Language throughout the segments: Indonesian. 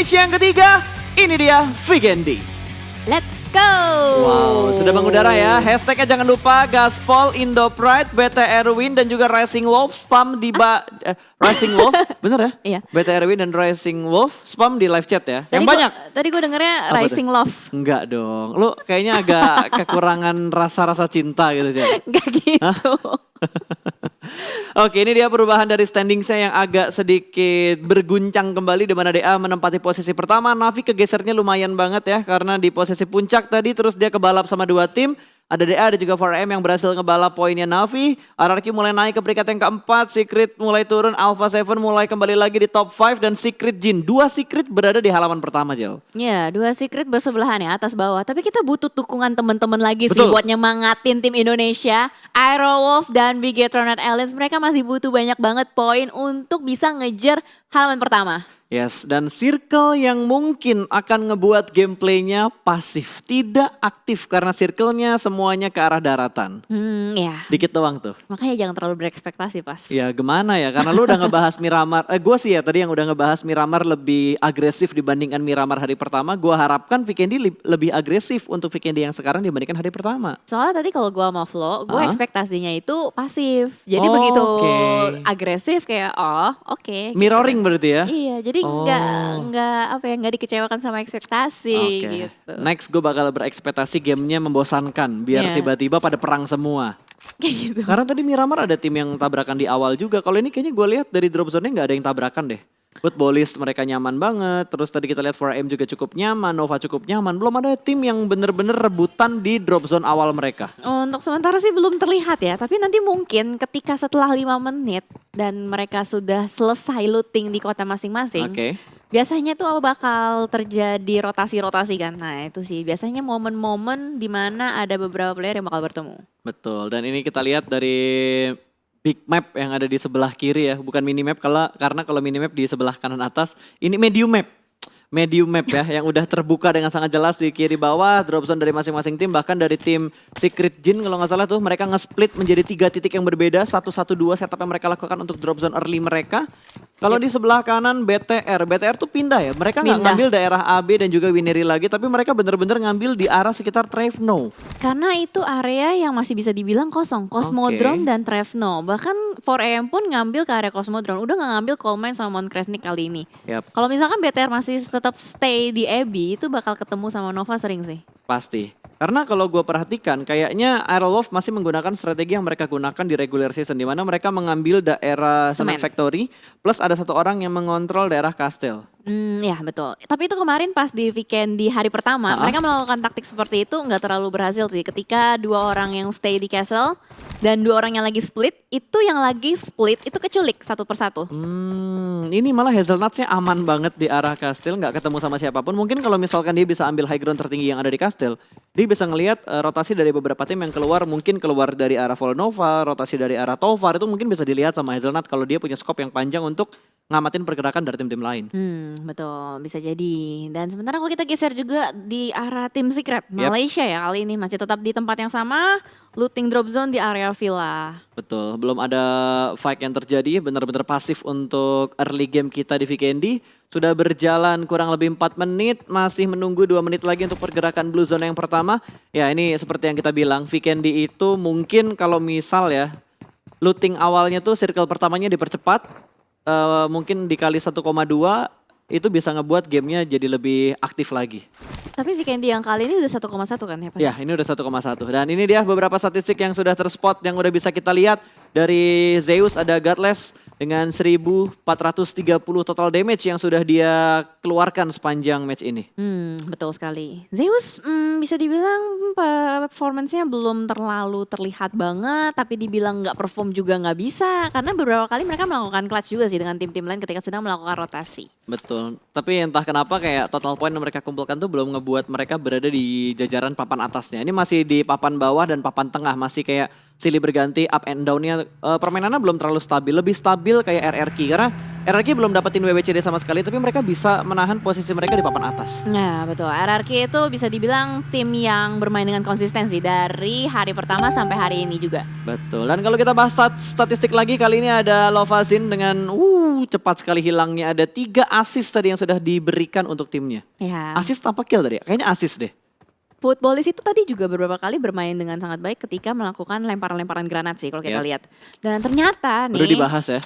stage yang ketiga, ini dia Vikendi. Let's go! Wow, sudah mengudara ya. Hashtagnya jangan lupa Gaspol, Indo Pride, BTR Win dan juga Rising Wolf spam di Rising Wolf, bener ya? Iya. BTR Win dan Rising Wolf spam di live chat ya. Yang banyak. Tadi gue dengernya Apa Rising Love. Enggak dong. Lu kayaknya agak kekurangan rasa-rasa cinta gitu sih. Enggak gitu. Oke, ini dia perubahan dari standing saya yang agak sedikit berguncang kembali di mana DA menempati posisi pertama. Navi kegesernya lumayan banget ya karena di posisi puncak tadi terus dia kebalap sama dua tim. Ada DA ada juga 4M yang berhasil ngebalap poinnya Navi. RRQ mulai naik ke peringkat yang keempat. Secret mulai turun. Alpha 7 mulai kembali lagi di top 5 dan Secret Jin. Dua Secret berada di halaman pertama, Jel. Ya, dua Secret bersebelahan ya atas bawah. Tapi kita butuh dukungan teman-teman lagi sih Betul. buat nyemangatin tim Indonesia. Aerowolf dan Bigetron Aliens mereka masih butuh banyak banget poin untuk bisa ngejar halaman pertama. Yes, dan circle yang mungkin akan ngebuat gameplaynya pasif, tidak aktif karena circle-nya semuanya ke arah daratan. Ya. Dikit doang tuh. Makanya jangan terlalu berekspektasi pas. Ya gimana ya, karena lu udah ngebahas Miramar, gue sih ya tadi yang udah ngebahas Miramar lebih agresif dibandingkan Miramar hari pertama. Gue harapkan Vikendi lebih agresif untuk Vikendi yang sekarang dibandingkan hari pertama. Soalnya tadi kalau gue sama Flo, gue Hah? ekspektasinya itu pasif. Jadi Oh, begitu oke. agresif kayak oke. Mirroring berarti ya? Iya, jadi Oh. nggak dikecewakan sama ekspektasi Oke. gitu. Next gue bakal berekspektasi gamenya membosankan biar Iya. tiba-tiba pada perang semua. Kayak gitu. Karena tadi Miramar ada tim yang tabrakan di awal juga. Kalau ini kayaknya gue lihat dari drop zone-nya nggak ada yang tabrakan deh. Footballist mereka nyaman banget. Terus tadi kita lihat 4M juga cukup nyaman, Nova cukup nyaman. Belum ada tim yang bener-bener rebutan di drop zone awal mereka. Untuk sementara sih belum terlihat ya, tapi nanti mungkin ketika setelah 5 menit dan mereka sudah selesai looting di kota masing-masing, Oke. biasanya tuh bakal terjadi rotasi-rotasi kan. Nah itu sih biasanya momen-momen dimana ada beberapa player yang bakal bertemu. Betul. Dan ini kita lihat dari big map yang ada di sebelah kiri ya. Bukan mini map karena kalau mini map di sebelah kanan atas. Ini medium map. Medium map ya yang udah terbuka dengan sangat jelas di kiri bawah, drop zone dari masing-masing tim, bahkan dari tim Secret Jin kalau nggak salah tuh mereka nge-split menjadi 3 titik yang berbeda, 1-1-2 setup yang mereka lakukan untuk drop zone early mereka. Kalau di sebelah kanan BTR tuh pindah ya, mereka nggak Pindah. ngambil daerah AB dan juga Wineri lagi, tapi mereka bener-bener ngambil di arah sekitar Trevno. Karena itu area yang masih bisa dibilang kosong, Cosmodrome dan Trevno. Bahkan 4AM pun ngambil ke area Cosmodrome, udah nggak ngambil Coal Mine sama Mount Kresnik kali ini. Yap. Kalau misalkan BTR masih tetap stay di Abbey, itu bakal ketemu sama Nova sering sih. Pasti. Karena kalau gue perhatikan kayaknya Aerowolf masih menggunakan strategi yang mereka gunakan di regular season. Di mana mereka mengambil daerah Cement Semen. Factory plus ada satu orang yang mengontrol daerah Kastel. Ya betul. Tapi itu kemarin pas di weekend di hari pertama, mereka melakukan taktik seperti itu nggak terlalu berhasil sih. Ketika 2 orang yang stay di castle dan 2 orang yang lagi split, itu yang lagi split itu keculik satu persatu. Ini malah Hazelnutsnya aman banget di arah Kastel, nggak ketemu sama siapapun. Mungkin kalau misalkan dia bisa ambil high ground tertinggi yang ada di Kastel, dia bisa ngelihat rotasi dari beberapa tim yang keluar, mungkin keluar dari arah Volnova, rotasi dari arah Tovar, itu mungkin bisa dilihat sama Hazelnut kalau dia punya scope yang panjang untuk ngamatin pergerakan dari tim-tim lain. Betul, bisa jadi. Dan sementara kalau kita geser juga di arah tim Secret, Malaysia ya kali ini masih tetap di tempat yang sama, looting drop zone di area villa. Betul, belum ada fight yang terjadi, benar-benar pasif untuk early game kita di Vikendi. Sudah berjalan kurang lebih 4 menit, masih menunggu 2 menit lagi untuk pergerakan Blue Zone yang pertama. Ya ini seperti yang kita bilang, Vikendi itu mungkin kalau misal ya, looting awalnya tuh circle pertamanya dipercepat, mungkin dikali 1,2, itu bisa ngebuat gamenya jadi lebih aktif lagi. Tapi Vikendi yang kali ini udah 1,1 kan ya Pas? Ya, ini udah 1,1. Dan ini dia beberapa statistik yang sudah terspot yang udah bisa kita lihat. Dari Zeus ada Godless dengan 1430 total damage yang sudah dia keluarkan sepanjang match ini. Betul sekali. Zeus bisa dibilang performance-nya belum terlalu terlihat banget, tapi dibilang nggak perform juga nggak bisa. Karena beberapa kali mereka melakukan clutch juga sih dengan tim-tim lain ketika sedang melakukan rotasi. Betul, tapi entah kenapa kayak total point yang mereka kumpulkan tuh belum ngebuat mereka berada di jajaran papan atasnya. Ini masih di papan bawah dan papan tengah, masih kayak silih berganti up and down-nya. Permainannya belum terlalu stabil, lebih stabil stabil kayak RRQ. Karena RRQ belum dapetin WWCD sama sekali, tapi mereka bisa menahan posisi mereka di papan atas. Ya betul, RRQ itu bisa dibilang tim yang bermain dengan konsistensi dari hari pertama sampai hari ini juga. Betul, dan kalau kita bahas statistik lagi, kali ini ada Lovazin dengan cepat sekali hilangnya. Ada 3 assist tadi yang sudah diberikan untuk timnya. Ya. Assist tanpa kill tadi, kayaknya assist deh. Footballis itu tadi juga beberapa kali bermain dengan sangat baik ketika melakukan lemparan-lemparan granat sih kalau kita lihat. Dan ternyata nih. Baru dibahas ya.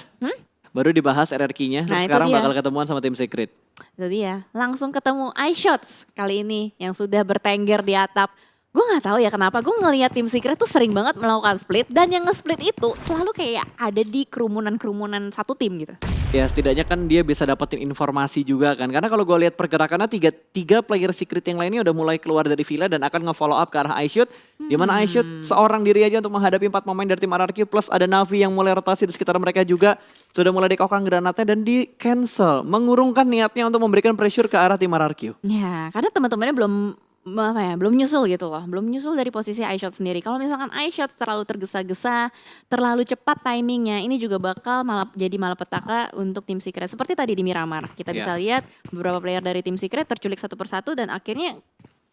Baru dibahas RRQ-nya, Nah, sekarang itu dia. bakal ketemuan sama tim Secret. Itu dia, langsung ketemu iShots kali ini yang sudah bertengger di atap. Gue gak tahu ya kenapa, gue ngelihat tim Secret tuh sering banget melakukan split. Dan yang nge-split itu selalu kayak ada di kerumunan-kerumunan satu tim gitu. Ya setidaknya kan dia bisa dapetin informasi juga kan. Karena kalau gue lihat pergerakannya tiga player Secret yang lainnya udah mulai keluar dari villa dan akan nge-follow up ke arah iShoot. Dimana iShoot seorang diri aja untuk menghadapi 4 pemain dari tim RRQ. Plus ada Navi yang mulai rotasi di sekitar mereka juga. Sudah mulai dikokang granatnya dan di cancel. Mengurungkan niatnya untuk memberikan pressure ke arah tim RRQ. Ya, karena teman-temannya belum nyusul gitu loh. Belum nyusul dari posisi iShot sendiri. Kalau misalkan iShot terlalu tergesa-gesa, terlalu cepat timingnya, ini juga bakal jadi malapetaka untuk tim Secret. Seperti tadi di Miramar, kita bisa lihat beberapa player dari tim Secret terculik satu persatu dan akhirnya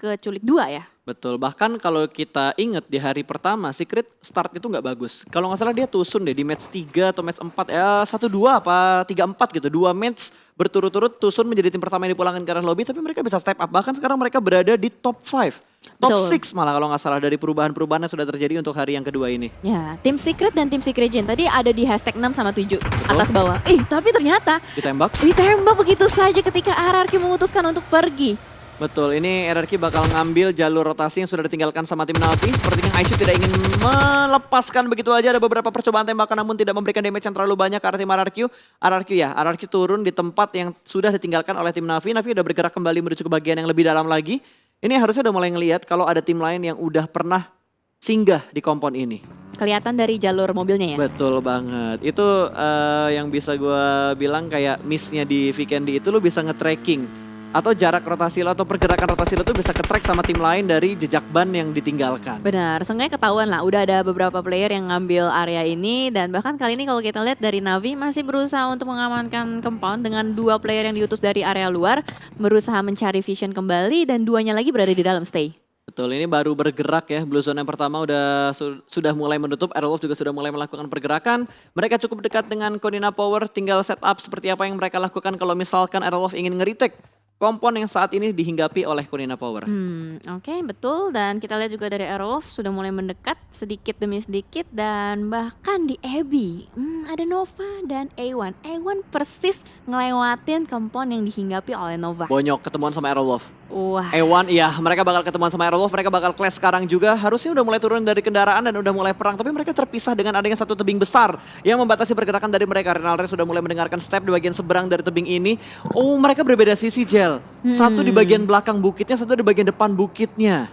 keculik 2 ya. Betul, bahkan kalau kita ingat di hari pertama Secret start itu nggak bagus. Kalau nggak salah dia tusun deh di match 3 atau match 4 ya 1-2 apa 3-4 gitu. 2 match berturut-turut tusun menjadi tim pertama yang dipulangkan ke arah lobby, tapi mereka bisa step up. Bahkan sekarang mereka berada di top 5. Top Betul. 6 malah kalau nggak salah dari perubahan-perubahan yang sudah terjadi untuk hari yang kedua ini. Ya, tim Secret dan tim Secret Gen tadi ada di hashtag 6 sama 7 atas bawah. Tapi ternyata Ditembak. ditembak begitu saja ketika RRQ memutuskan untuk pergi. Betul, ini RRQ bakal ngambil jalur rotasi yang sudah ditinggalkan sama tim Navi. Sepertinya iShoot tidak ingin melepaskan begitu aja. Ada beberapa percobaan tembakan namun tidak memberikan damage yang terlalu banyak ke arah tim RRQ. RRQ turun di tempat yang sudah ditinggalkan oleh tim Navi. Navi udah bergerak kembali menuju ke bagian yang lebih dalam lagi. Ini harusnya udah mulai ngelihat kalau ada tim lain yang udah pernah singgah di kompon ini. Kelihatan dari jalur mobilnya ya. Betul banget. Itu yang bisa gue bilang kayak miss-nya di Vikendi itu lo bisa nge-tracking. Atau jarak rotasi lo atau pergerakan rotasi lo tuh bisa ke-track sama tim lain dari jejak ban yang ditinggalkan. Benar, seenggaknya ketahuan lah. Udah ada beberapa player yang ngambil area ini. Dan bahkan kali ini kalau kita lihat dari Navi masih berusaha untuk mengamankan compound. Dengan 2 player yang diutus dari area luar. Berusaha mencari vision kembali dan 2-nya lagi berada di dalam stay. Betul, ini baru bergerak ya. Blue Zone yang pertama sudah mulai menutup. Airwolf juga sudah mulai melakukan pergerakan. Mereka cukup dekat dengan Konina Power. Tinggal setup seperti apa yang mereka lakukan kalau misalkan Airwolf ingin nge-retake kompon yang saat ini dihinggapi oleh Konina Power. Oke, betul. Dan kita lihat juga dari Airwolf sudah mulai mendekat sedikit demi sedikit. Dan bahkan di Abby, ada Nova dan A1. A1 persis ngelewatin kompon yang dihinggapi oleh Nova. Bonyok ketemuan sama Airwolf. Wah. A1, iya mereka bakal ketemuan sama Airwolf, mereka bakal clash sekarang juga. Harusnya udah mulai turun dari kendaraan dan udah mulai perang. Tapi mereka terpisah dengan adanya satu tebing besar yang membatasi pergerakan dari mereka. Renalre sudah mulai mendengarkan step di bagian seberang dari tebing ini. Oh, mereka berbeda sisi, Jel. Satu di bagian belakang bukitnya, satu di bagian depan bukitnya.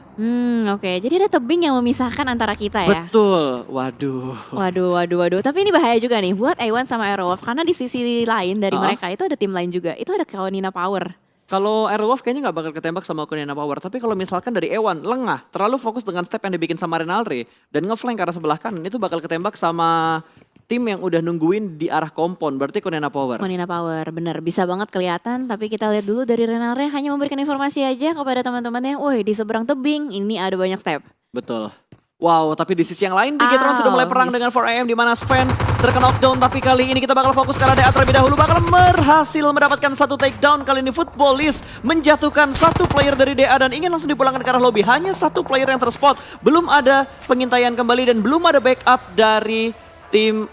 Oke. Jadi ada tebing yang memisahkan antara kita ya. Betul, waduh. Waduh. Tapi ini bahaya juga nih buat A1 sama Airwolf. Karena di sisi lain dari mereka itu ada tim lain juga. Itu ada Konina Power. Kalau Airwolf kayaknya nggak bakal ketembak sama Konina Power. Tapi kalau misalkan dari Ewan lengah, terlalu fokus dengan step yang dibikin sama Renalre dan ngeflank ke arah sebelah kanan, itu bakal ketembak sama tim yang udah nungguin di arah kompon. Berarti Konina Power. Konina Power, bener. Bisa banget kelihatan. Tapi kita lihat dulu dari Renalre hanya memberikan informasi aja kepada teman-temannya. Woi, di seberang tebing ini ada banyak step. Betul. Wow, tapi di sisi yang lain Bigetron sudah mulai perang dengan 4AM di mana Sven terkena knockdown, tapi kali ini kita bakal fokus ke arah DA terlebih dahulu, bakal berhasil mendapatkan satu takedown. Kali ini Footballis menjatuhkan satu player dari DA dan ingin langsung dipulangkan ke arah lobby. Hanya satu player yang terspot, belum ada pengintaian kembali dan belum ada backup dari tim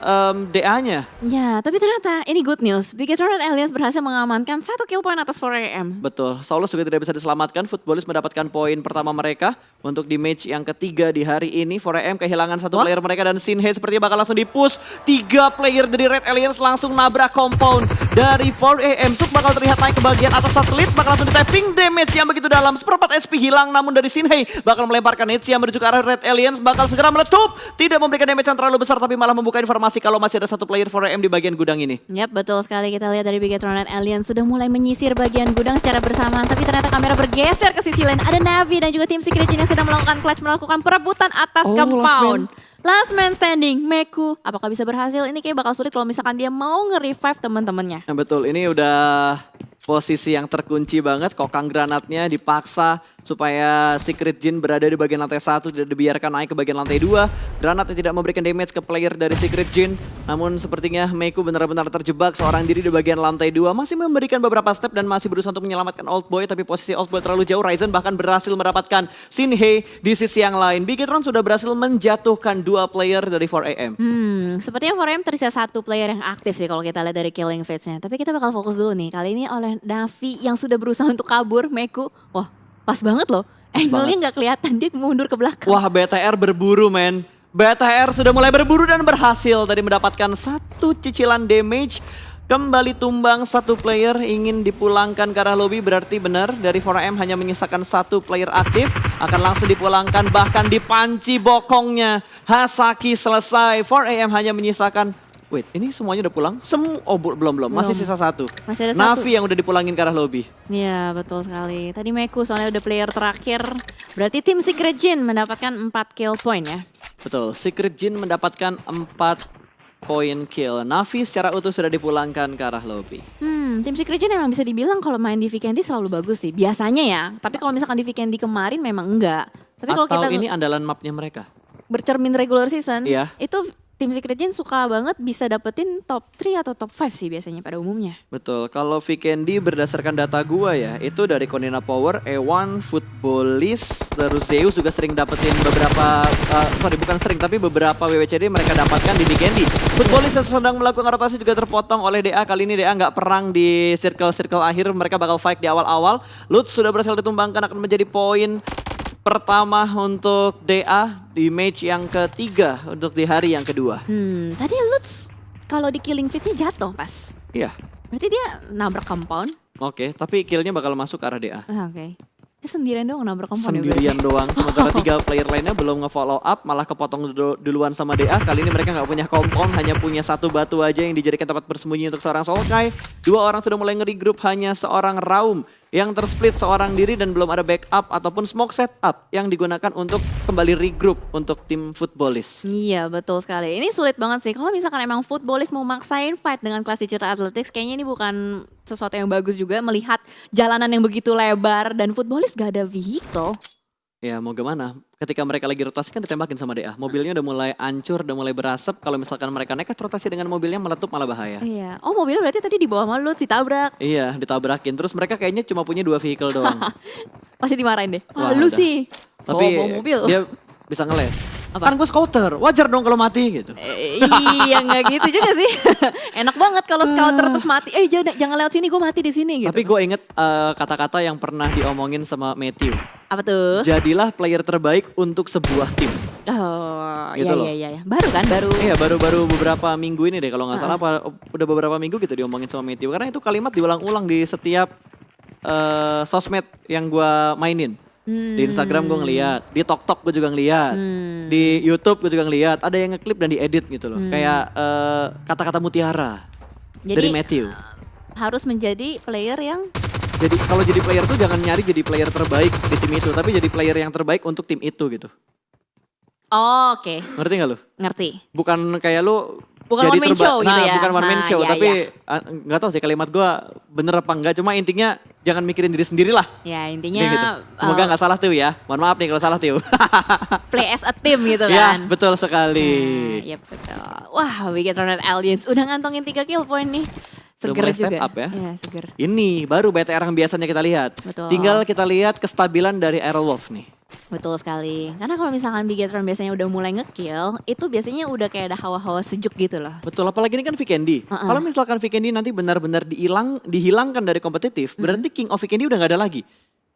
DA-nya. Ya, tapi ternyata ini good news. Bigetron dan Aliens berhasil mengamankan 1 kill point atas 4AM. Betul, Saulus juga tidak bisa diselamatkan. Footballis mendapatkan poin pertama mereka untuk di match yang ketiga di hari ini. 4AM kehilangan satu player mereka dan Sinhei sepertinya bakal langsung di-push. 3 player dari Red Aliens langsung nabrak compound dari 4AM. Suk bakal terlihat naik ke bagian atas satelit, bakal langsung di-tapping. Damage yang begitu dalam, seperempat HP hilang, namun dari Sinhei bakal melemparkan hits yang menuju ke arah Red Aliens, bakal segera meletup. Tidak memberikan damage yang terlalu besar, tapi malah membuka informasi kalau masih ada satu player 4AM di bagian gudang ini. Yap, betul sekali. Kita lihat dari Bigetron dan Alien sudah mulai menyisir bagian gudang secara bersamaan. Tapi ternyata kamera bergeser ke sisi lain. Ada Navi dan juga tim Secret Gen yang sedang melakukan clutch, melakukan perebutan atas compound. Last man standing, Meku. Apakah bisa berhasil? Ini kayak bakal sulit kalau misalkan dia mau nge-revive teman-temannya. Nah, betul, ini udah posisi yang terkunci banget. Kokang granatnya dipaksa supaya Secret Jin berada di bagian lantai 1, tidak dibiarkan naik ke bagian lantai 2. Granatnya tidak memberikan damage ke player dari Secret Jin. Namun sepertinya Meku benar-benar terjebak seorang diri di bagian lantai 2. Masih memberikan beberapa step dan masih berusaha untuk menyelamatkan Old Boy. Tapi posisi Old Boy terlalu jauh. Ryzen bahkan berhasil mendapatkan Shinhei di sisi yang lain. Bigetron sudah berhasil menjatuhkan 2 player dari 4AM. Sepertinya 4AM tersisa 1 player yang aktif sih kalau kita lihat dari Killing Fates-nya. Tapi kita bakal fokus dulu nih. Kali ini oleh Navi yang sudah berusaha untuk kabur, Meku. Wah, pas banget loh. Angle-nya nggak kelihatan, dia mundur ke belakang. Wah, BTR berburu, men. BTR sudah mulai berburu dan berhasil tadi mendapatkan 1 cicilan damage. Kembali tumbang 1 player, ingin dipulangkan ke arah lobby. Berarti benar dari 4AM hanya menyisakan 1 player aktif. Akan langsung dipulangkan, bahkan dipanci bokongnya. Hasaki selesai, 4AM hanya menyisakan. Wait, ini semuanya udah pulang? Belum. Masih sisa 1. Masih ada 1. Navi yang udah dipulangin ke arah lobby. Iya, betul sekali. Tadi Meku soalnya udah player terakhir. Berarti tim Secret Jin mendapatkan 4 kill point ya. Betul, Secret Jin mendapatkan 4 poin kill. Navi secara utuh sudah dipulangkan ke arah lobby. Tim Secret Jin memang bisa dibilang kalau main di Vikendi selalu bagus sih. Biasanya ya. Tapi kalau misalkan di Vikendi kemarin memang enggak. Tapi kalau Atau kita ini andalan mapnya mereka? bercermin regular season, Iya. itu tim Secret Jin suka banget bisa dapetin top 3 atau top 5 sih biasanya pada umumnya. Betul, kalau Vikendi berdasarkan data gua ya, itu dari Konina Power, E1, Footballist, terus Zeus juga sering dapetin beberapa, bukan sering, tapi beberapa WWCD mereka dapatkan di Vikendi. Footballist yang sedang melakukan rotasi juga terpotong oleh DA, kali ini DA nggak perang di circle-circle akhir, mereka bakal fight di awal-awal. Lutz sudah berhasil ditumbangkan, akan menjadi poin pertama untuk DA di match yang ketiga untuk di hari yang kedua. Tadi Lutz kalau di Killing Fates-nya jatuh pas. Iya, Berarti dia nabrak compound. oke, tapi killnya bakal masuk ke arah DA. Oke. Dia sendirian doang nabrak compound Sendirian doang, sementara 3 player lainnya belum nge-follow up, malah kepotong duluan sama DA. Kali ini mereka nggak punya compound, hanya punya 1 batu aja yang dijadikan tempat bersembunyi untuk seorang Sulkai. 2 orang sudah mulai nge-regroup, hanya seorang Raum yang tersplit seorang diri dan belum ada backup ataupun smoke setup yang digunakan untuk kembali regroup untuk tim Footballist. Iya betul sekali. Ini sulit banget sih. Kalau misalkan emang Footballist mau maksain fight dengan kelas digital athletics, kayaknya ini bukan sesuatu yang bagus juga melihat jalanan yang begitu lebar dan Footballist gak ada vehicle. Ya mau gimana, ketika mereka lagi rotasi kan ditembakin sama DA. Mobilnya udah mulai hancur, udah mulai berasap. Kalau misalkan mereka nekat rotasi dengan mobilnya meletup malah bahaya. Iya. Oh mobilnya berarti tadi di bawah malu ditabrak. Iya, ditabrakin. Terus mereka kayaknya cuma punya 2 vehicle doang. Pasti dimarahin deh. Wah, Lu udah. sih. Tapi Bawa mobil. dia bisa ngeles. Apa? Kan gue scouter, wajar dong kalau mati gitu. Iya nggak gitu juga sih. Enak banget kalau scouter terus mati. Jangan lewat sini, gue mati di sini gitu. Tapi gue inget kata-kata yang pernah diomongin sama Matthew. Apa tuh? Jadilah player terbaik untuk sebuah tim. Oh Gitu loh. iya. Baru kan baru. Iya baru beberapa minggu ini deh kalau nggak salah. Udah beberapa minggu gitu diomongin sama Matthew. Karena itu kalimat diulang-ulang di setiap sosmed yang gue mainin. Di Instagram gue ngeliat, di TokTok gue juga ngeliat, di YouTube gue juga ngeliat. Ada yang ngeklip dan diedit gitu loh. Kayak kata-kata mutiara dari Matthew. Harus menjadi player yang Jadi kalau jadi player tuh jangan nyari jadi player terbaik di tim itu, tapi jadi player yang terbaik untuk tim itu gitu. Oke, Ngerti gak lu? ngerti. Bukan kayak lu Bukan jadi one man show gitu ya. bukan one man Nah, show, iya, tapi nggak tahu sih kalimat gua bener apa enggak. Cuma intinya jangan mikirin diri sendiri lah. Ya intinya Kayak gitu. Semoga nggak salah tuh ya. Mohon maaf nih kalau salah tuh. play as a team gitu Ya kan. betul sekali. Iya betul. Wah, Bigetron Aliens udah ngantongin 3 kill point nih. Udah Seger mulai step juga. up ya. Iya, seger. Ini baru BTR yang biasanya kita lihat. Betul. Tinggal kita lihat kestabilan dari Aerowolf nih. Betul sekali. Karena kalau misalkan Bigetron biasanya udah mulai nge-kill, itu biasanya udah kayak ada hawa-hawa sejuk gitu loh. Betul, apalagi ini kan Vikendi. Kalau misalkan Vikendi nanti benar-benar dihilangkan dari kompetitif, berarti King of Vikendi udah nggak ada lagi.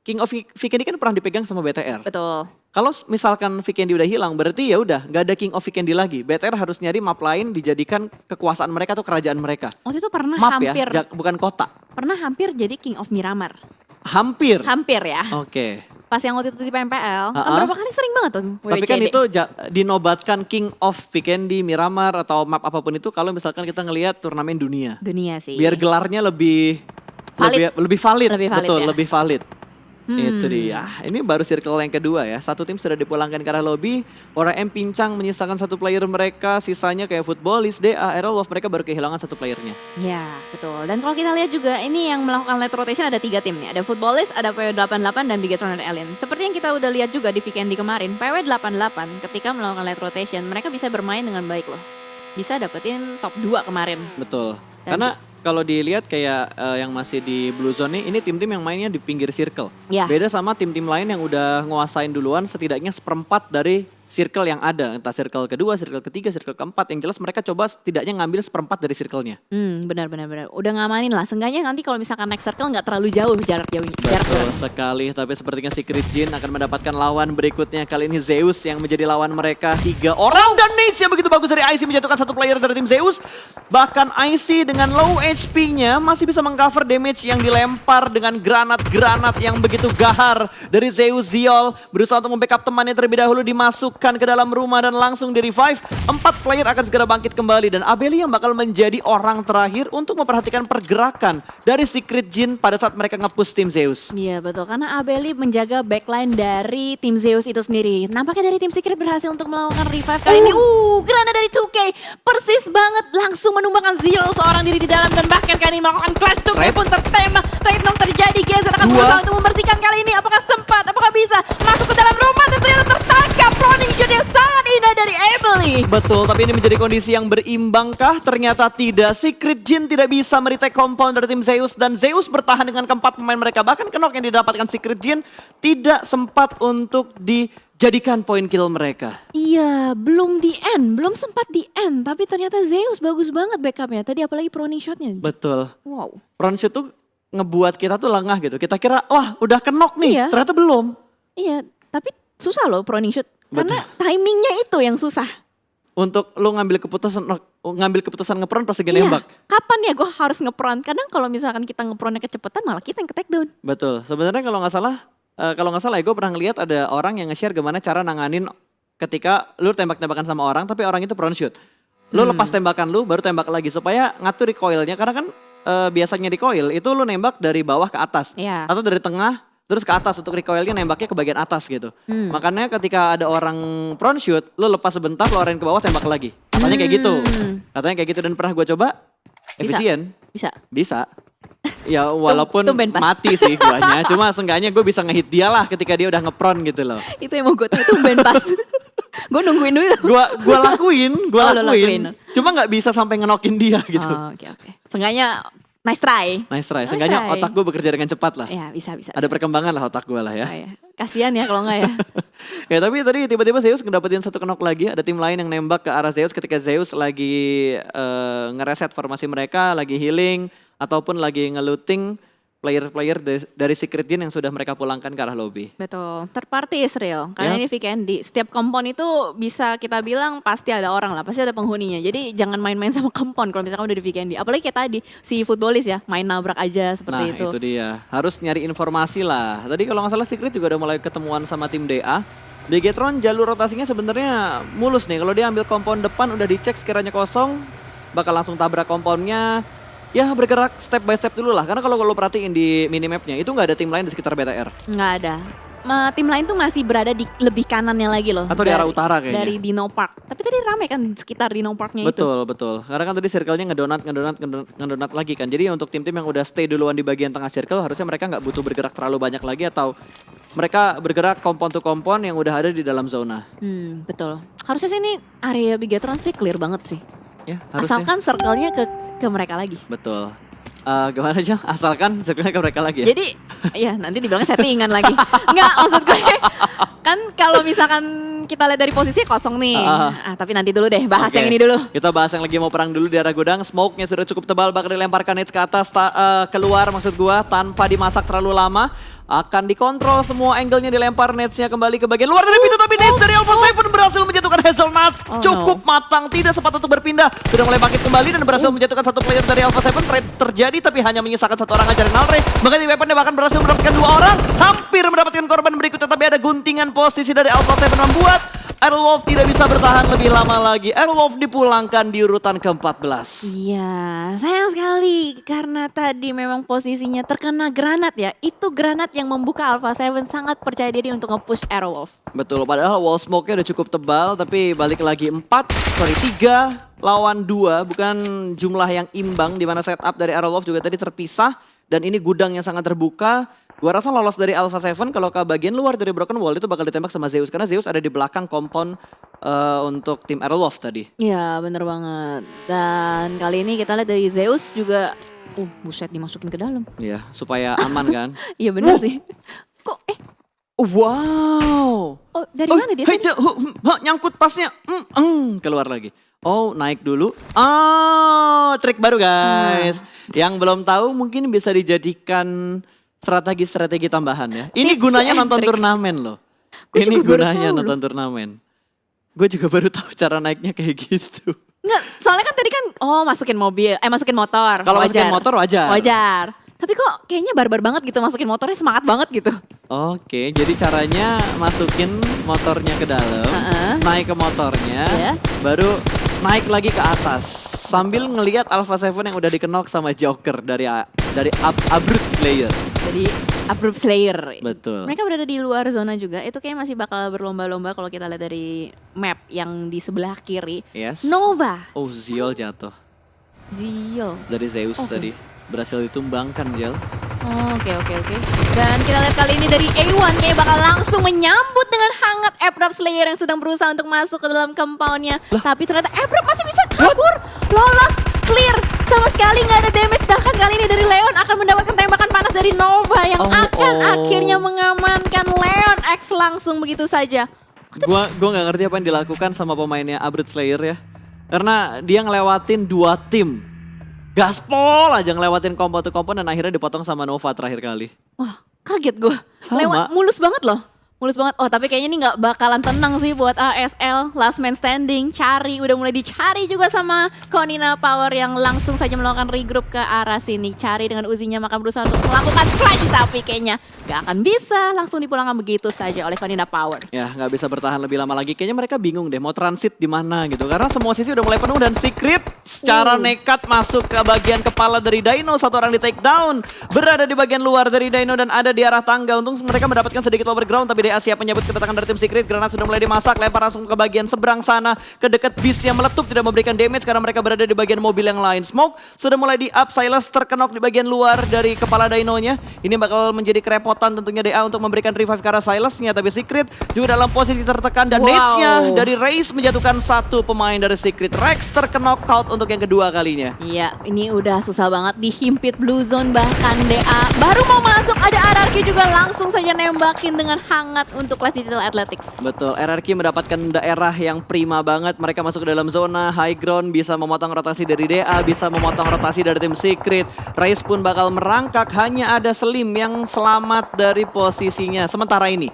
King of Vikendi kan pernah dipegang sama BTR. Betul. Kalau misalkan Vikendi udah hilang, berarti ya udah nggak ada King of Vikendi lagi. BTR harus nyari map lain dijadikan kekuasaan mereka atau kerajaan mereka. Waktu itu pernah Map hampir ya, bukan kota. pernah hampir jadi King of Miramar. Hampir. Hampir ya. Oke. Pas yang waktu itu di PMPL, kan berapa kali sering banget tuh Tapi kan WWCD. itu dinobatkan King of Vikendi, Miramar atau map apapun itu kalau misalkan kita ngelihat turnamen dunia. Dunia sih. Biar gelarnya lebih Valid. lebih valid. Lebih valid Betul, ya. lebih valid. Itu dia. Ini baru circle yang kedua ya. Satu tim sudah dipulangkan ke arah lobby. Orang M pincang menyisakan satu player mereka. Sisanya kayak Footballis, DA, Aerial Wolf mereka baru kehilangan satu playernya. Ya, betul. Dan kalau kita lihat juga ini yang melakukan late rotation ada 3 tim nih. Ada Footballis, ada PW88 dan Bigetron dan Alien. Seperti yang kita udah lihat juga di weekend kemarin, PW88 ketika melakukan late rotation, mereka bisa bermain dengan baik loh. Bisa dapetin top 2 kemarin. Betul. Dan Karena kalau dilihat kayak yang masih di Blue Zone nih, ini tim-tim yang mainnya di pinggir circle. Ya. Beda sama tim-tim lain yang udah nguasain duluan setidaknya seperempat dari circle yang ada. Entah circle kedua, circle ketiga, circle keempat. Yang jelas mereka coba setidaknya ngambil seperempat dari circle-nya. Benar. Udah ngamanin lah. Seenggaknya nanti kalau misalkan next circle nggak terlalu jauh jarak jauhnya. Betul sekali, tapi sepertinya Secret Jin akan mendapatkan lawan berikutnya. Kali ini Zeus yang menjadi lawan mereka 3 orang. Dan Nate yang begitu bagus dari IC menjatuhkan satu player dari tim Zeus. Bahkan IC dengan low HP-nya masih bisa mengcover damage yang dilempar dengan granat-granat yang begitu gahar dari Zeus. Ziol berusaha untuk membackup temannya terlebih dahulu, dimasukkan ke dalam rumah dan langsung di revive. 4 player akan segera bangkit kembali dan Abeli yang bakal menjadi orang terakhir untuk memperhatikan pergerakan dari Secret Jin pada saat mereka nge-push tim Zeus. Iya betul, karena Abeli menjaga backline dari tim Zeus itu sendiri. Nampaknya dari tim Secret berhasil untuk melakukan revive kali ini. Granat dari 2K, persis banget langsung menumbangkan Zero seorang diri di dalam dan bahkan kali ini melakukan clash 2K pun tertembak. Trademark terjadi, Gezer akan berusaha untuk membersihkan kali ini. Apakah sempat, apakah bisa masuk ke dalam rumah dan ternyata tertangkap. Running shot yang sangat indah dari Abeli. Betul, tapi ini menjadi kondisi yang berimbangkah? Ternyata tidak. Secret Jin tidak bisa meretake compound dari tim Zeus dan Zeus bertahan dengan keempat pemain mereka. Bahkan knock yang didapatkan Secret Jin tidak sempat untuk dijadikan poin kill mereka. Iya, belum di end, belum sempat di end. Tapi ternyata Zeus bagus banget backupnya. Tadi apalagi proning shotnya. Betul. Wow. Front shoot tuh ngebuat kita tuh lengah gitu. Kita kira, wah udah knock nih. Iya. Ternyata belum. Iya, tapi susah loh proning shoot. Karena timingnya itu yang susah. Untuk lu ngambil keputusan ngepron pas lagi nembak. Kapan ya gue harus ngepron? Kadang kalau misalkan kita ngepronnya kecepatan malah kita yang ke take down. Betul. Sebenarnya kalau nggak salah ya gue pernah ngeliat ada orang yang nge-share gimana cara nanganin ketika lu tembak-tembakan sama orang tapi orang itu front shoot. Lu lepas tembakan lu baru tembak lagi supaya ngatur recoilnya karena kan biasanya recoil itu lu nembak dari bawah ke atas Iya. atau dari tengah terus ke atas untuk recoilnya nembaknya ke bagian atas gitu. Makanya ketika ada orang front shoot, lu lepas sebentar, lu arahin ke bawah, tembak lagi. Katanya kayak gitu. Katanya kayak gitu dan pernah gue coba, efisien. Bisa. Ya walaupun tumben pas. mati sih guanya, cuma seenggaknya gue bisa ngehit dia lah ketika dia udah ngepron gitu loh. Itu yang mau gue tahu, tumben pas. Gue nungguin dulu. Gue lakuin. Lo lakuin. Cuma nggak bisa sampai ngenokin dia gitu. Oke. Seenggaknya nice try. Seenggaknya otak gue bekerja dengan cepat lah. Ya bisa. Ada perkembangan lah otak gue lah ya. Oh, ya. Kasian ya kalau enggak ya. Ya tapi tadi tiba-tiba Zeus ngedapetin satu knock lagi. Ada tim lain yang nembak ke arah Zeus ketika Zeus lagi ngereset formasi mereka, lagi healing ataupun lagi ngelooting player-player dari Secret Jin yang sudah mereka pulangkan ke arah lobby. Betul, third party is real. Karena Ya. ini weekend di setiap kompon itu bisa kita bilang pasti ada orang lah, pasti ada penghuninya. Jadi jangan main-main sama kompon kalau misalkan udah di weekend. Apalagi kayak tadi si Footballis ya, main nabrak aja seperti Nah itu. itu dia, harus nyari informasi lah. Tadi kalau nggak salah Secret juga udah mulai ketemuan sama tim DA. Bigetron jalur rotasinya sebenarnya mulus nih. Kalau dia ambil kompon depan udah dicek sekiranya kosong, bakal langsung tabrak komponnya. Ya bergerak step by step dulu lah. Karena kalau lo perhatiin di minimapnya itu nggak ada tim lain di sekitar BTR. Nggak ada. Tim lain tuh masih berada di lebih kanannya lagi loh. Atau di arah utara kayaknya. Dari Dino Park. Tapi tadi rame kan sekitar Dino Parknya itu. Betul. Karena kan tadi circle-nya ngedonat lagi kan. Jadi untuk tim-tim yang udah stay duluan di bagian tengah circle harusnya mereka nggak butuh bergerak terlalu banyak lagi atau mereka bergerak kompon to kompon yang udah ada di dalam zona. Betul. Harusnya sih ini area Bigetron sih clear banget sih. Ya, harusnya. Asalkan circle-nya ke mereka lagi. Betul. Gimana aja? Asalkan circle-nya ke mereka lagi ya. Jadi ya nanti dibilangnya settingan lagi. Enggak, maksud gue kan kalau misalkan kita lihat dari posisi kosong nih. Tapi nanti dulu deh, bahas Oke. yang ini dulu. Kita bahas yang lagi mau perang dulu di arah gudang. Smoke-nya sudah cukup tebal, bakal dilemparkan nades ke atas, keluar maksud gua tanpa dimasak terlalu lama. Akan dikontrol semua angle-nya, dilempar nets-nya kembali ke bagian luar dari pintu, tapi nets dari Alpha Seven berhasil menjatuhkan Hazelnut. Cukup matang, tidak sempat untuk berpindah. Sudah mulai bangkit kembali dan berhasil menjatuhkan satu player dari Alpha Seven. Trade terjadi tapi hanya menyisakan satu orang aja, Nalre. Bahkan di weaponnya bahkan berhasil mendapatkan dua orang. Hampir mendapatkan korban berikutnya, tapi ada guntingan posisi dari Alpha Seven membuat Airwolf tidak bisa bertahan lebih lama lagi. Airwolf dipulangkan di urutan ke-14. Iya, sayang sekali karena tadi memang posisinya terkena granat ya. Itu granat yang membuka Alpha 7 sangat percaya diri untuk nge-push Airwolf. Betul, padahal wall smoke-nya udah cukup tebal, tapi balik lagi 3 lawan 2, bukan jumlah yang imbang, di mana setup dari Airwolf juga tadi terpisah, dan ini gudang yang sangat terbuka. Gua rasa lolos dari Alpha 7 kalau ke bagian luar dari Broken Wall itu bakal ditembak sama Zeus, karena Zeus ada di belakang kompon untuk tim Airwolf tadi. Iya, bener banget. Dan kali ini kita lihat dari Zeus juga, buset dimasukin ke dalam. Iya, supaya aman kan. Iya bener sih. Kok Wow. oh dari mana dia tadi? Nyangkut pasnya. Keluar lagi. Oh, naik dulu. Trik baru guys. Yang belum tahu mungkin bisa dijadikan strategi-strategi tambahan ya. Ini Tips gunanya and nonton trick. turnamen loh. Gua Ini juga baru gunanya tahu nonton turnamen. Gue juga baru tahu cara naiknya kayak gitu. Enggak, soalnya kan tadi kan masukin motor. Kalau masukin motor wajar. Wajar. Tapi kok kayaknya barbar banget gitu masukin motornya, semangat banget gitu. Oke, jadi caranya masukin motornya ke dalam, naik ke motornya, Iya. baru naik lagi ke atas. Sambil ngelihat Alpha 7 yang udah dikenok sama Joker dari Abrut Slayer. Jadi Approve Slayer. Betul. Mereka berada di luar zona juga. Itu kayak masih bakal berlomba-lomba kalau kita lihat dari map yang di sebelah kiri. Yes. Nova. Oh, Ziol jatuh. Zio. Dari Zeus Oke. tadi. Berhasil ditumbangkan, Jel. Oke. Dan kita lihat kali ini dari A1 kayak bakal langsung menyambut dengan hangat Approve Slayer yang sedang berusaha untuk masuk ke dalam compoundnya. Tapi ternyata Approve masih bisa kabur. Lolos, clear. Sama sekali nggak ada damage. Bahkan kali ini dari Leon akan mendapatkan tembakan panas dari Nova yang akan akhirnya mengamankan Leon X langsung begitu saja. Gua nggak ngerti apa yang dilakukan sama pemainnya Abrut Slayer ya. Karena dia ngelewatin 2 tim. Gaspol aja ngelewatin combo to combo dan akhirnya dipotong sama Nova terakhir kali. Wah, kaget gue. Sama. Mulus banget loh. Mulus banget. Oh, tapi kayaknya ini nggak bakalan tenang sih buat ASL. Last man standing, udah mulai dicari juga sama Konina Power yang langsung saja melakukan regroup ke arah sini. Cari dengan Uzinya maka berusaha untuk melakukan flash, tapi kayaknya nggak akan bisa. Langsung dipulangkan begitu saja oleh Konina Power. Ya nggak bisa bertahan lebih lama lagi. Kayaknya mereka bingung deh mau transit di mana gitu. Karena semua sisi udah mulai penuh dan Secret secara nekat masuk ke bagian kepala dari Dino. 1 orang di take down. Berada di bagian luar dari Dino dan ada di arah tangga. Untung mereka mendapatkan sedikit overground tapi DA siap menyambut kedatangan dari tim Secret. Granat sudah mulai dimasak. Lempar langsung ke bagian seberang sana. Ke dekat bis yang meletup tidak memberikan damage karena mereka berada di bagian mobil yang lain. Smoke sudah mulai di up. Silas terkenok di bagian luar dari kepala Dino-nya. Ini bakal menjadi kerepotan tentunya DA untuk memberikan revive ke arah Silasnya. Tapi Secret juga dalam posisi tertekan dan nades-nya dari Raze menjatuhkan 1 pemain dari Secret. Rex terkenok out untuk yang kedua kalinya. Iya, ini udah susah banget dihimpit blue zone, bahkan DA baru mau masuk ada RRQ juga langsung saja nembakin dengan hangat untuk Clash Digital Athletics. Betul, RRQ mendapatkan daerah yang prima banget. Mereka masuk ke dalam zona high ground, bisa memotong rotasi dari DA, bisa memotong rotasi dari tim Secret. Raze pun bakal merangkak, hanya ada Slim yang selamat dari posisinya sementara ini.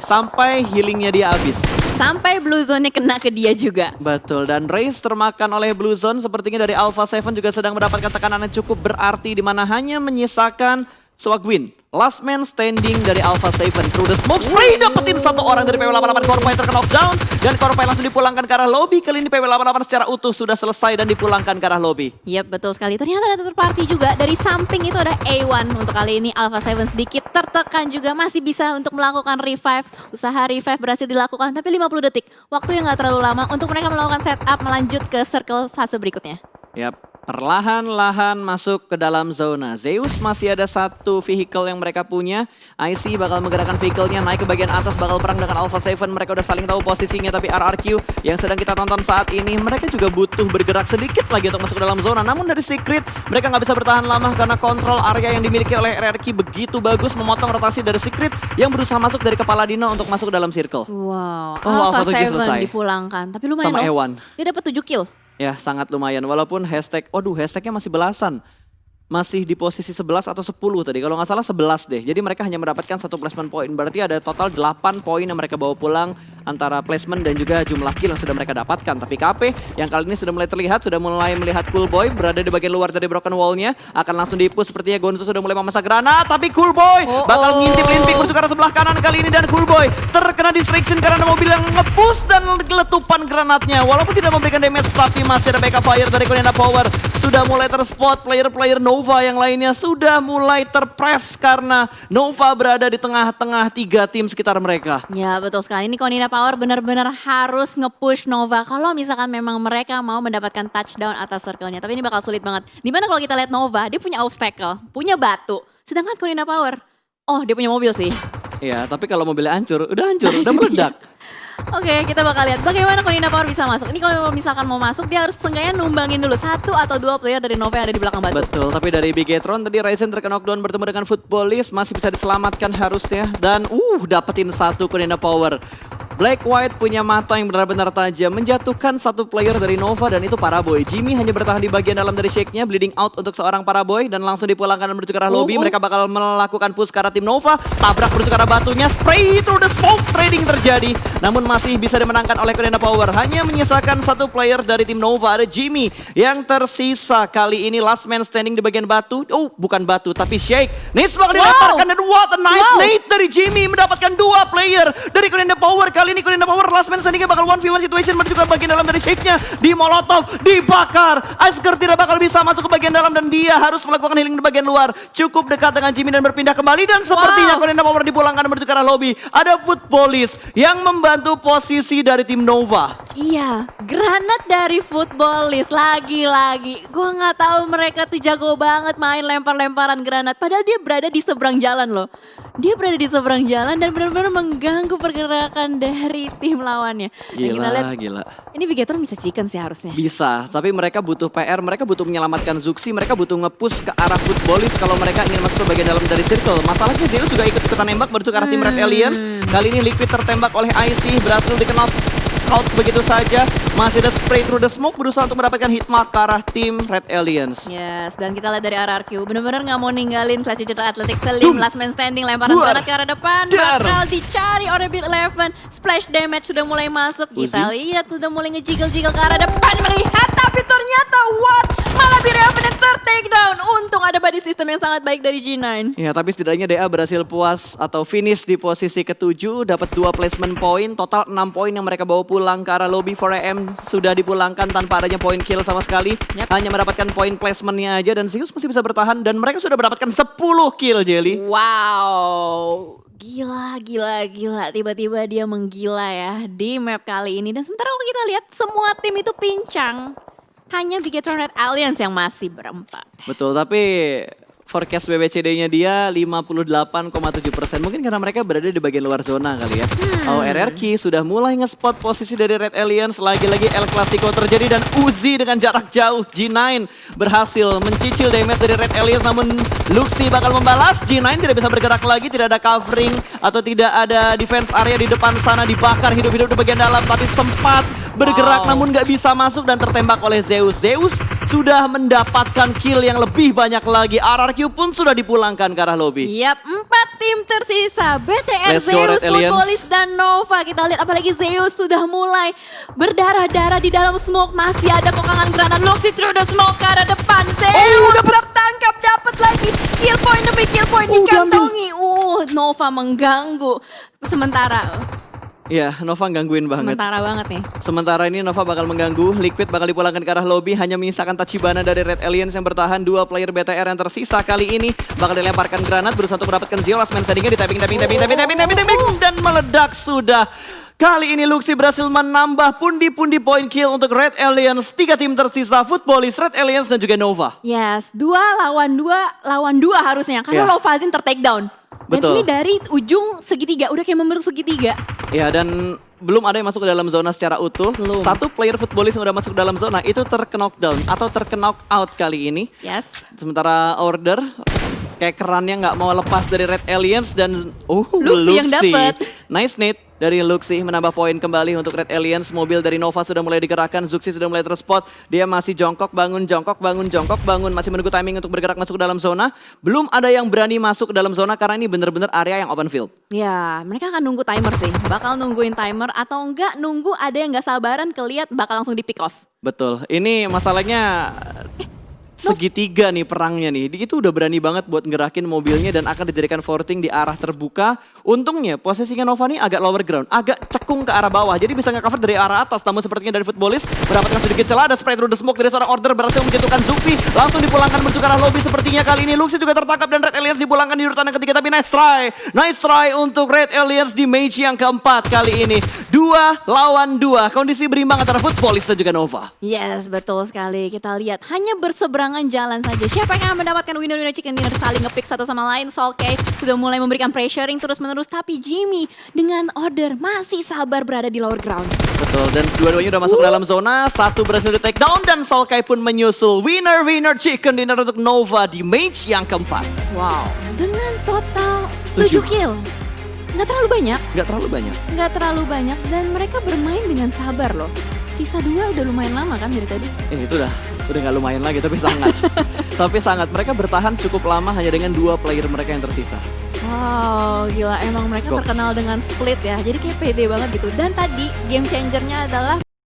Sampai healingnya dia habis. Sampai blue zone-nya kena ke dia juga. Betul, dan Raze termakan oleh Blue Zone. Sepertinya dari Alpha 7 juga sedang mendapatkan tekanan yang cukup berarti, di mana hanya menyisakan Swagwin. Last man standing dari Alpha 7 through the smoke spray, dapetin 1 orang dari PW88. Corpay terkena knockdown dan Corpay langsung dipulangkan ke arah lobby. Kali ini PW88 secara utuh sudah selesai dan dipulangkan ke arah lobby. Yap, betul sekali. Ternyata ada third party juga. Dari samping itu ada A1. Untuk kali ini Alpha 7 sedikit tertekan juga. Masih bisa untuk melakukan revive. Usaha revive berhasil dilakukan. Tapi 50 detik. Waktu yang gak terlalu lama untuk mereka melakukan setup melanjut ke circle fase berikutnya. Yap, perlahan-lahan masuk ke dalam zona. Zeus masih ada 1 vehicle yang mereka punya. IC bakal menggerakkan vehicle-nya naik ke bagian atas, bakal perang dengan Alpha 7. Mereka udah saling tahu posisinya, tapi RRQ yang sedang kita tonton saat ini, mereka juga butuh bergerak sedikit lagi untuk masuk ke dalam zona. Namun dari Secret, mereka nggak bisa bertahan lama karena kontrol area yang dimiliki oleh RRQ begitu bagus, memotong rotasi dari Secret yang berusaha masuk dari kepala Dino untuk masuk ke dalam circle. Wow, Alpha Alpha 7 selesai. 7 dipulangkan. Tapi lumayan Sama loh. Ewan. Dia dapat 7 kill. Ya, sangat lumayan. Walaupun hashtagnya masih belasan. Masih di posisi 11 atau 10 tadi. Kalau nggak salah 11 deh. Jadi mereka hanya mendapatkan 1 placement point. Berarti ada total 8 poin yang mereka bawa pulang. antara placement dan juga jumlah kill yang sudah mereka dapatkan. Tapi KP yang kali ini sudah mulai terlihat, sudah mulai melihat Coolboy berada di bagian luar dari broken wall-nya, akan langsung di-push sepertinya. Gonzo sudah mulai memasang granat, tapi Coolboy bakal ngintip Linpik menuju ke arah sebelah kanan kali ini, dan Coolboy terkena distraction karena mobil yang nge-push dan letupan granatnya. Walaupun tidak memberikan damage, tapi masih ada backup fire dari Konina Power. Sudah mulai terspot player-player Nova yang lainnya, sudah mulai terpress karena Nova berada di tengah-tengah 3 tim sekitar mereka. Ya betul sekali, ini Konina Power benar-benar harus nge-push Nova kalau misalkan memang mereka mau mendapatkan touchdown atas circle-nya. Tapi ini bakal sulit banget. Dimana kalau kita lihat Nova, dia punya obstacle, punya batu. Sedangkan Konina Power, oh dia punya mobil sih. Iya, tapi kalau mobilnya hancur, udah meledak. Oke, kita bakal lihat bagaimana Konina Power bisa masuk. Ini kalau misalkan mau masuk, dia harus seenggaknya numbangin dulu 1 atau 2 player dari Nova yang ada di belakang batu. Betul, tapi dari Bigetron tadi Ryzen terkena knockdown bertemu dengan Footballis, masih bisa diselamatkan harusnya. Dan dapetin 1 Konina Power. Black White punya mata yang benar-benar tajam, menjatuhkan 1 player dari Nova, dan itu Paraboy. Jimmy hanya bertahan di bagian dalam dari shake-nya, bleeding out untuk seorang Paraboy, dan langsung dipulangkan menuju ke arah lobby. Mereka bakal melakukan push ke arah tim Nova, tabrak menuju ke arah batunya, spray through the smoke, trading terjadi. Namun masih bisa dimenangkan oleh Konina Power. Hanya menyisakan 1 player dari tim Nova, ada Jimmy yang tersisa. Kali ini last man standing di bagian batu. Bukan batu, tapi shake. Nades bakal dilemparkan, dan what a nice nade dari Jimmy, mendapatkan 2 player dari Konina Power. Kali ini Konina Power last man standingnya bakal 1v1 situation menuju ke bagian dalam dari shake-nya. Di molotov, dibakar. Asker tidak bakal bisa masuk ke bagian dalam, dan dia harus melakukan healing di bagian luar. Cukup dekat dengan Jimmy dan berpindah kembali, dan sepertinya Konina Power dipulangkan menuju ke arah lobby. Ada Footballis yang membantu posisi dari tim Nova. Iya, granat dari Footballis lagi-lagi. Gua nggak tahu mereka tuh jago banget main lempar-lemparan granat. Padahal dia berada di seberang jalan loh. Dia berada di seberang jalan dan benar-benar mengganggu pergerakan dari tim lawannya. Dan kita lihat, Gila. ini Bigetron bisa chicken sih harusnya. Bisa, tapi mereka butuh PR, mereka butuh menyelamatkan Zuxi, mereka butuh nge-push ke arah Footballis kalau mereka ingin masuk ke bagian dalam dari circle. Masalahnya Zeus juga ikut-ikutan nembak menuju ke arah tim Red Aliens. Kali ini Liquid tertembak oleh IC, berhasil dikenal out begitu saja. Masih ada spray through the smoke, berusaha untuk mendapatkan hitmark ke arah tim Red Aliens. Yes, dan kita lihat dari RRQ, benar-benar nggak mau ninggalin Clash Digital Athletics Selim, last man standing, lemparan granat ke arah depan, bakal dicari oleh Big Eleven, splash damage sudah mulai masuk, kita lihat sudah mulai ngejiggle-jiggle ke arah depan, melihat, tapi ternyata malah Big Eleven yang ter-takedown. Untung ada body system yang sangat baik dari G9. Ya, tapi setidaknya DA berhasil puas atau finish di posisi ke-7, dapat 2 placement point, total 6 poin yang mereka bawa pulang ke arah lobby. 4AM sudah dipulangkan tanpa adanya point kill sama sekali. Hanya mendapatkan point placementnya aja, dan Zeus masih bisa bertahan, dan mereka sudah mendapatkan 10 kill, Jelly. Wow, gila. Tiba-tiba dia menggila ya di map kali ini. Dan sementara kalau kita lihat semua tim itu pincang. Hanya Bigetron Red Alliance yang masih berempat. Betul, tapi forecast BBCD-nya dia 58,7%. Mungkin karena mereka berada di bagian luar zona kali ya. RRQ sudah mulai nge-spot posisi dari Red Aliens. Lagi-lagi El Clasico terjadi, dan Uzi dengan jarak jauh. G9 berhasil mencicil damage dari Red Aliens, namun Luxi bakal membalas. G9 tidak bisa bergerak lagi, tidak ada covering atau tidak ada defense area di depan sana. Dibakar hidup-hidup di bagian dalam, tapi sempat bergerak namun gak bisa masuk dan tertembak oleh Zeus. Zeus sudah mendapatkan kill yang lebih banyak lagi. RRQ pun sudah dipulangkan ke arah lobby. Yap, 4 tim tersisa. BTR, Let's go, Zeus, Red Aliens. Footballis, dan Nova. Kita lihat apalagi Zeus sudah mulai berdarah-darah di dalam smoke. Masih ada kokangan granat. Luxi through the smoke ke arah depan. Zeus tertangkap, dapat lagi kill point demi kill point dikantongi. Nova mengganggu. Ya, Nova gangguin banget. Sementara ini Nova bakal mengganggu, Liquid bakal dipulangkan ke arah lobby, hanya menyisakan Tachibana dari Red Aliens yang bertahan. 2 player BTR yang tersisa kali ini bakal dilemparkan granat, berusaha untuk mendapatkan Zio. Last man standingnya di tapping, dan meledak sudah. Kali ini Luxi berhasil menambah pundi-pundi point kill untuk Red Aliens. 3 tim tersisa, Footballis, Red Aliens, dan juga Nova. Yes, 2 lawan 2 harusnya, karena Lovazin ter-takedown. Dan Betul. ini dari ujung segitiga, udah kayak membentuk segitiga. Ya, dan belum ada yang masuk ke dalam zona secara utuh. Belum. 1 player Footballis yang udah masuk ke dalam zona itu terknockdown atau terknock-out kali ini. Yes. Sementara Order kayak kerannya nggak mau lepas dari Red Aliens, dan Luxi yang dapet. Nice nade. dari Luxi menambah poin kembali untuk Red Aliens. Mobil dari Nova sudah mulai digerakkan, Zuxi sudah mulai terspot. Dia masih jongkok, bangun, masih menunggu timing untuk bergerak masuk ke dalam zona. Belum ada yang berani masuk ke dalam zona karena ini benar-benar area yang open field. Ya, mereka akan nunggu timer sih. Bakal nungguin timer atau enggak nunggu ada yang nggak sabaran keliat bakal langsung di pick off. Betul, ini masalahnya segitiga nih perangnya nih. Itu udah berani banget buat ngerakin mobilnya dan akan dijadikan forting di arah terbuka. Untungnya posisinya Nova nih agak lower ground, agak cekung ke arah bawah. Jadi bisa nge-cover dari arah atas. Namun sepertinya dari Footballist mendapatkan sedikit celah. Ada spray through the smoke dari seorang Order berhasil menjatuhkan Zuxi. Langsung dipulangkan menuju ke arah lobby sepertinya kali ini. Luxi juga tertangkap dan Red Aliens dipulangkan di urutan yang ketiga. Tapi nice try. Nice try untuk Red Aliens di match yang keempat kali ini. 2 lawan 2. Kondisi berimbang antara Footballist dan juga Nova. Yes, betul sekali. Kita lihat hanya berseberangan jalan saja. Siapa yang akan mendapatkan winner-winner chicken dinner saling nge-pick satu sama lain. Soul K sudah mulai memberikan pressuring terus-menerus. Tapi Jimmy dengan Order masih sabar berada di lower ground. Betul, dan dua-duanya udah masuk ke dalam zona. Satu berhasil di take down dan Soul Kai pun menyusul. Winner-winner chicken dinner untuk Nova di match yang keempat. Wow, dengan total 7 kill. Nggak terlalu banyak. Nggak terlalu banyak dan mereka bermain dengan sabar loh. Sisa 2 udah lumayan lama kan dari tadi. Itu udah nggak lumayan lagi tapi sangat. Tapi sangat, mereka bertahan cukup lama hanya dengan 2 player mereka yang tersisa. Wow, gila emang mereka Goks. terkenal dengan split ya. Jadi kayak pede banget gitu. Dan tadi game changernya adalah